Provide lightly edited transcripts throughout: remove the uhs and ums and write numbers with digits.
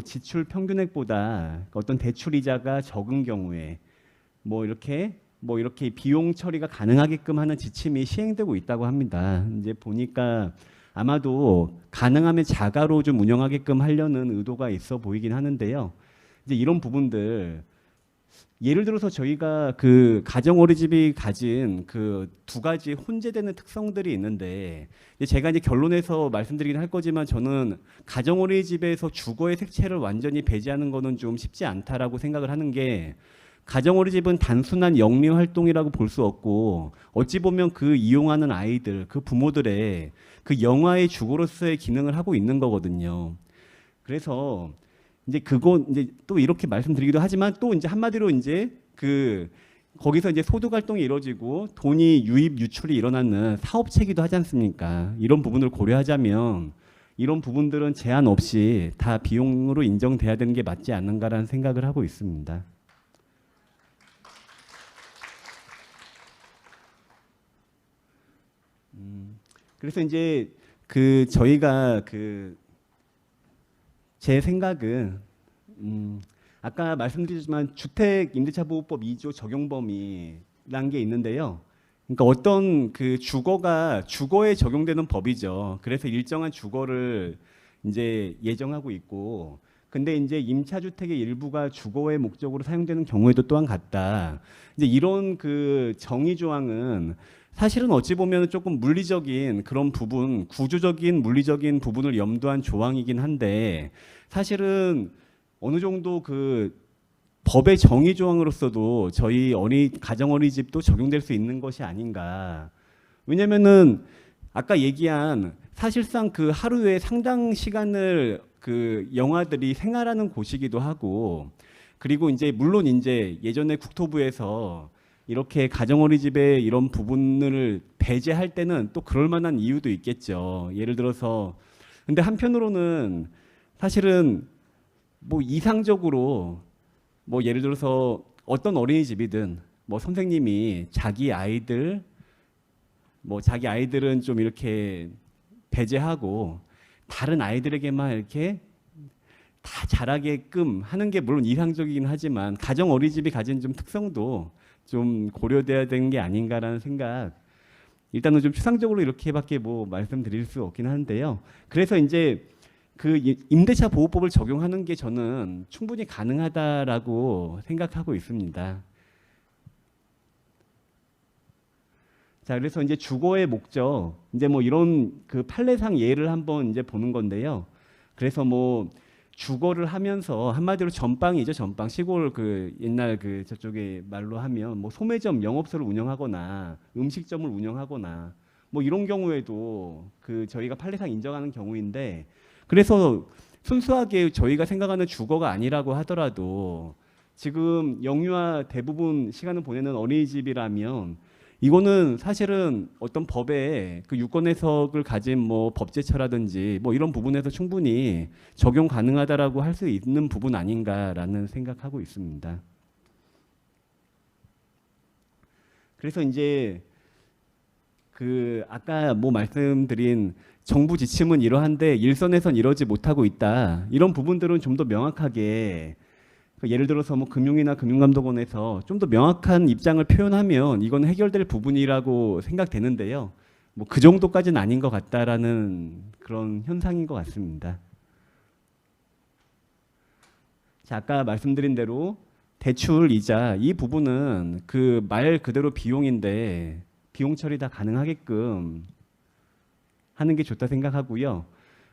지출 평균액보다 어떤 대출 이자가 적은 경우에 이렇게 비용 처리가 가능하게끔 하는 지침이 시행되고 있다고 합니다. 이제 보니까 아마도 가능하면 자가로 좀 운영하게끔 하려는 의도가 있어 보이긴 하는데요. 이제 이런 부분들 예를 들어서 저희가 그 가정 어린이집이 가진 그 두 가지 혼재되는 특성들이 있는데 제가 이제 결론에서 말씀드리긴 할 거지만 저는 가정 어린이집에서 주거의 색채를 완전히 배제하는 거는 좀 쉽지 않다라고 생각을 하는 게 가정 어린이집은 단순한 영리 활동이라고 볼 수 없고 어찌 보면 그 이용하는 아이들 그 부모들의 그 영아의 주거로서의 기능을 하고 있는 거거든요. 그래서 이제 그거 이제 또 이렇게 말씀드리기도 하지만 또 이제 한마디로 이제 그 거기서 이제 소득 활동이 이루어지고 돈이 유입 유출이 일어나는 사업체기도 하지 않습니까? 이런 부분을 고려하자면 이런 부분들은 제한 없이 다 비용으로 인정돼야 되는 게 맞지 않는가라는 생각을 하고 있습니다. 그래서 이제 그 저희가 그 제 생각은 아까 말씀드렸지만 주택임대차보호법 2조 적용 범위라는 게 있는데요. 그러니까 어떤 그 주거가 주거에 적용되는 법이죠. 그래서 일정한 주거를 이제 예정하고 있고, 근데 이제 임차주택의 일부가 주거의 목적으로 사용되는 경우에도 또한 같다. 이제 이런 그 정의 조항은 사실은 어찌 보면 조금 물리적인 그런 부분, 구조적인 물리적인 부분을 염두한 조항이긴 한데 사실은 어느 정도 그 법의 정의 조항으로서도 저희 가정 어린이집도 적용될 수 있는 것이 아닌가. 왜냐면은 아까 얘기한 사실상 그 하루에 상당 시간을 그 영아들이 생활하는 곳이기도 하고, 그리고 이제 물론 이제 예전에 국토부에서 이렇게 가정 어린이집의 이런 부분을 배제할 때는 또 그럴 만한 이유도 있겠죠. 예를 들어서 근데 한편으로는 사실은 뭐 이상적으로 뭐 예를 들어서 어떤 어린이집이든 뭐 선생님이 자기 아이들은 좀 이렇게 배제하고 다른 아이들에게만 이렇게 다 잘하게끔 하는 게 물론 이상적이긴 하지만 가정 어린이집이 가진 좀 특성도 좀 고려돼야 되는 게 아닌가라는 생각. 일단은 좀 추상적으로 이렇게밖에 뭐 말씀드릴 수 없긴 한데요. 그래서 이제 그 임대차 보호법을 적용하는 게 저는 충분히 가능하다라고 생각하고 있습니다. 자, 그래서 이제 주거의 목적, 이제 뭐 이런 그 판례상 예를 한번 이제 보는 건데요. 그래서 뭐 주거를 하면서 한마디로 전방이죠, 전방. 시골 그 옛날 그 저쪽에 말로 하면 뭐 소매점, 영업소를 운영하거나 음식점을 운영하거나 뭐 이런 경우에도 그 저희가 판례상 인정하는 경우인데, 그래서 순수하게 저희가 생각하는 주거가 아니라고 하더라도 지금 영유아 대부분 시간을 보내는 어린이집이라면 이거는 사실은 어떤 법에 그 유권 해석을 가진 뭐 법제처라든지 뭐 이런 부분에서 충분히 적용 가능하다라고 할 수 있는 부분 아닌가라는 생각하고 있습니다. 그래서 이제 그 아까 뭐 말씀드린 정부 지침은 이러한데 일선에선 이러지 못하고 있다. 이런 부분들은 좀 더 명확하게 예를 들어서 뭐 금융이나 금융감독원에서 좀 더 명확한 입장을 표현하면 이건 해결될 부분이라고 생각되는데요. 뭐 그 정도까지는 아닌 것 같다라는 그런 현상인 것 같습니다. 자, 아까 말씀드린 대로 대출 이자 이 부분은 그 말 그대로 비용인데 비용 처리 다 가능하게끔 하는 게 좋다 생각하고요.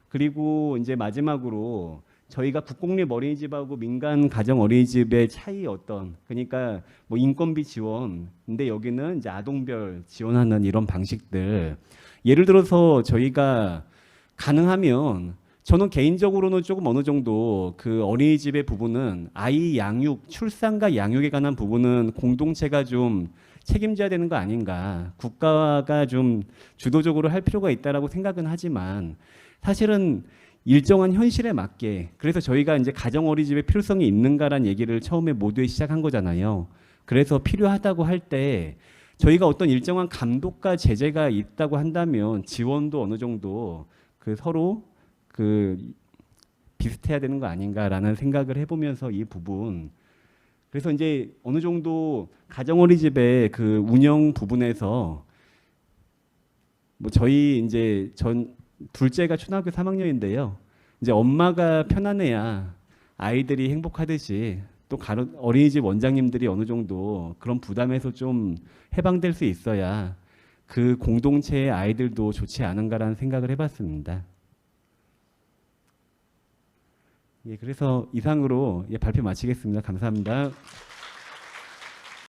그리고 이제 마지막으로 저희가 국공립 어린이집하고 민간 가정 어린이집의 차이 그러니까 뭐 인건비 지원, 근데 여기는 이제 아동별 지원하는 이런 방식들. 예를 들어서 저희가 가능하면 저는 개인적으로는 조금 어느 정도 그 어린이집의 부분은 아이 양육, 출산과 양육에 관한 부분은 공동체가 좀 책임져야 되는 거 아닌가. 국가가 좀 주도적으로 할 필요가 있다라고 생각은 하지만 사실은 일정한 현실에 맞게, 그래서 저희가 이제 가정 어린이집의 필요성이 있는가라는 얘기를 처음에 모두에 시작한 거잖아요. 그래서 필요하다고 할 때 저희가 어떤 일정한 감독과 제재가 있다고 한다면 지원도 어느 정도 그 서로 그 비슷해야 되는 거 아닌가라는 생각을 해보면서 이 부분, 그래서 이제 어느 정도 가정 어린이집의 그 운영 부분에서 뭐 저희 이제 전 둘째가 초등학교 3학년인데요. 이제 엄마가 편안해야 아이들이 행복하듯이 또 어린이집 원장님들이 어느 정도 그런 부담에서 좀 해방될 수 있어야 그 공동체의 아이들도 좋지 않은가라는 생각을 해봤습니다. 예, 그래서 이상으로 발표 마치겠습니다. 감사합니다.